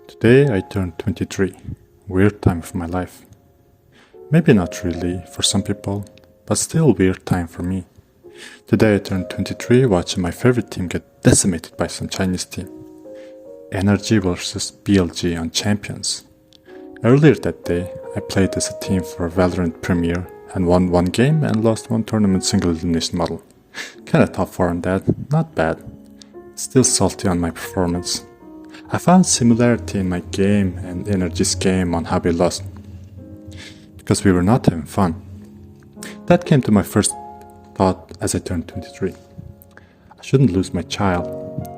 Today I turned 23. Weird time of my life. Maybe not really for some people, but still weird time for me. Today I turned 23 watching my favorite team get decimated by some Chinese team. Energy versus BLG on Champions. Earlier that day, I played as a team for Valorant Premier and won one game and lost one tournament single elimination model. Kinda top 4 on that, not bad. Still salty on my performance. I found similarity in my game and Energy's game on how we lost. Because we were not having fun. That came to my first thought as I turned 23. I shouldn't lose my child.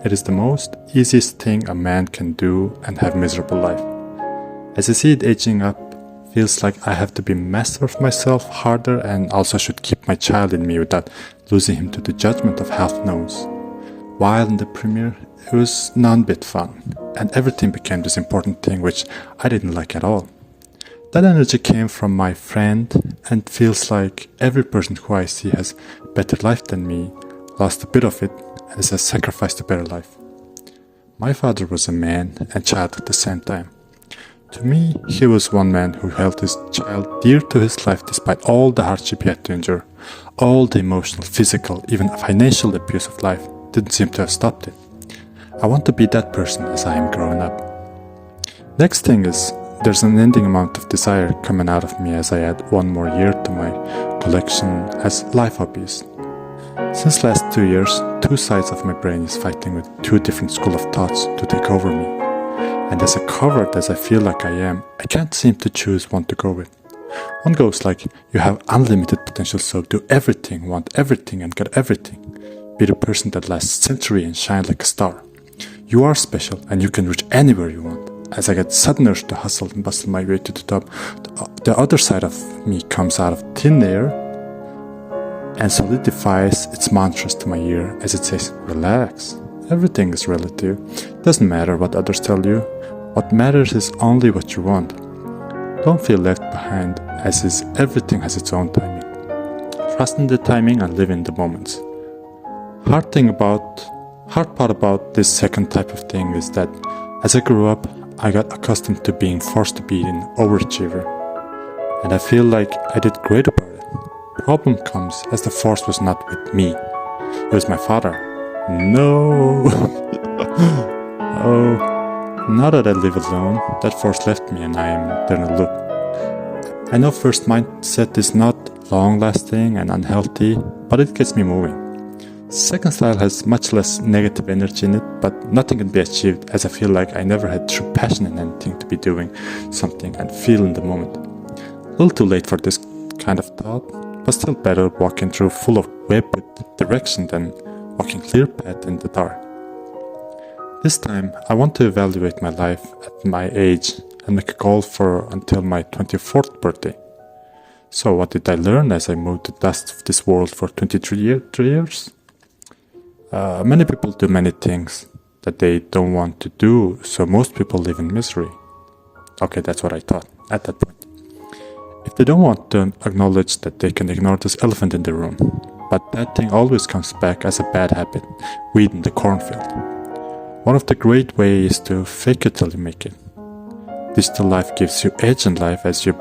It is the most easiest thing a man can do and have miserable life. As I see it aging up, feels like I have to be master of myself harder and also should keep my child in me without losing him to the judgment of half knows. While in the premiere, it was non-bit fun, and everything became this important thing which I didn't like at all. That energy came from my friend and feels like every person who I see has a better life than me lost a bit of it as a sacrifice to better life. My father was a man and child at the same time. To me, he was one man who held his child dear to his life despite all the hardship he had to endure. All the emotional, physical, even financial abuse of life didn't seem to have stopped it. I want to be that person as I am growing up. Next thing is, there's an ending amount of desire coming out of me as I add one more year to my collection as life hobbies. Since last 2 years, two sides of my brain is fighting with two different school of thoughts to take over me. And as a coward as I feel like I am, I can't seem to choose one to go with. One goes like, you have unlimited potential, so do everything, want everything and get everything. Be the person that lasts century and shine like a star. You are special and you can reach anywhere you want. As I get sudden urge to hustle and bustle my way to the top, the other side of me comes out of thin air and solidifies its mantras to my ear as it says, relax. Everything is relative. Doesn't matter what others tell you. What matters is only what you want. Don't feel left behind, as is everything has its own timing. Trust in the timing and live in the moments. Hard part about this second type of thing is that as I grew up, I got accustomed to being forced to be an overachiever. And I feel like I did great about it. Problem comes as the force was not with me. It was my father. No! Oh, now that I live alone, that force left me and I am there in a loop. I know first mindset is not long-lasting and unhealthy, but it gets me moving. Second style has much less negative energy in it, but nothing can be achieved as I feel like I never had true passion in anything to be doing something and feel in the moment. A little too late for this kind of thought, but still better walking through full of web with direction than walking clear path in the dark. This time, I want to evaluate my life at my age and make a goal for until my 24th birthday. So what did I learn as I moved the dust of this world for 23 years? Many people do many things that they don't want to do, so most people live in misery. Okay, that's what I thought at that point. If they don't want to acknowledge that they can ignore this elephant in the room, but that thing always comes back as a bad habit, weed in the cornfield. One of the great ways is to fake it till you make it. Digital life gives you edge in life as your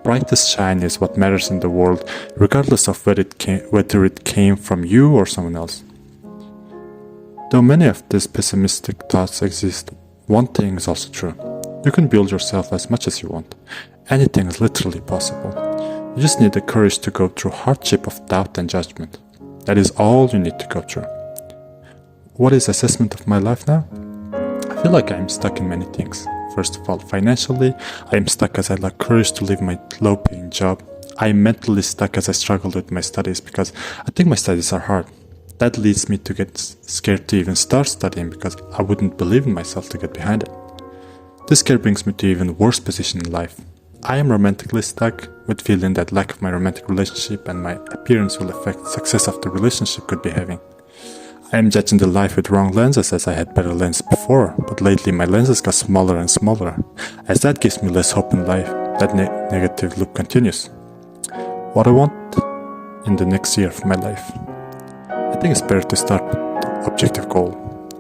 brightest shine is what matters in the world, regardless of whether it came from you or someone else. Though many of these pessimistic thoughts exist, one thing is also true. You can build yourself as much as you want. Anything is literally possible. You just need the courage to go through hardship of doubt and judgment. That is all you need to go through. What is assessment of my life now? I feel like I am stuck in many things. First of all, financially, I am stuck as I lack courage to leave my low-paying job. I am mentally stuck as I struggle with my studies because I think my studies are hard. That leads me to get scared to even start studying because I wouldn't believe in myself to get behind it. This scare brings me to even worse position in life. I am romantically stuck with feeling that lack of my romantic relationship and my appearance will affect success of the relationship could be having. I am judging the life with wrong lenses as I had better lenses before, but lately my lenses got smaller and smaller. As that gives me less hope in life, that negative loop continues. What I want in the next year of my life. I think it's better to start with the objective goal.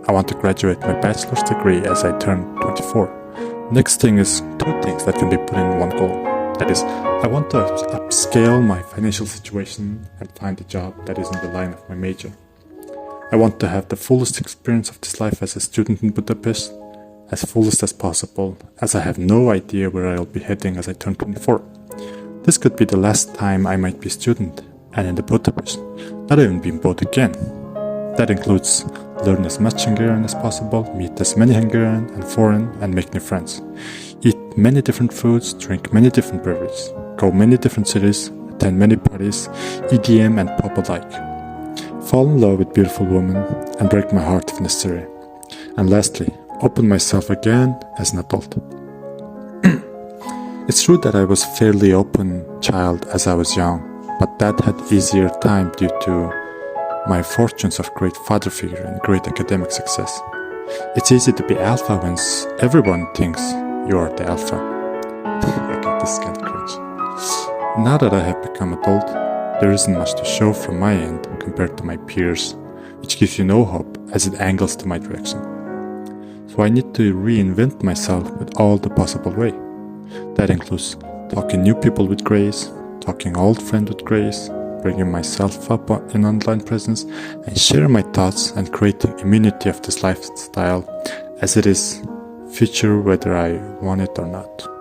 I want to graduate my bachelor's degree as I turn 24. Next thing is two things that can be put in one goal. That is, I want to upscale my financial situation and find a job that is in the line of my major. I want to have the fullest experience of this life as a student in Budapest, as fullest as possible, as I have no idea where I'll be heading as I turn 24. This could be the last time I might be a student, and in the Budapest, not even being both again. That includes learn as much Hungarian as possible, meet as many Hungarian and foreign, and make new friends. Eat many different foods, drink many different beverages, go many different cities, attend many parties, EDM and pop alike. Fall in love with beautiful women and break my heart if necessary. And lastly, open myself again as an adult. It's true that I was a fairly open child as I was young, but that had easier time due to my fortunes of great father figure and great academic success. It's easy to be alpha when everyone thinks you are the alpha. Okay, this is kind of cringe. Now that I have become adult, there isn't much to show from my end compared to my peers, which gives you no hope as it angles to my direction. So I need to reinvent myself with all the possible way. That includes talking new people with grace, talking old friends with grace, bringing myself up in online presence, and sharing my thoughts and creating immunity of this lifestyle as it is future whether I want it or not.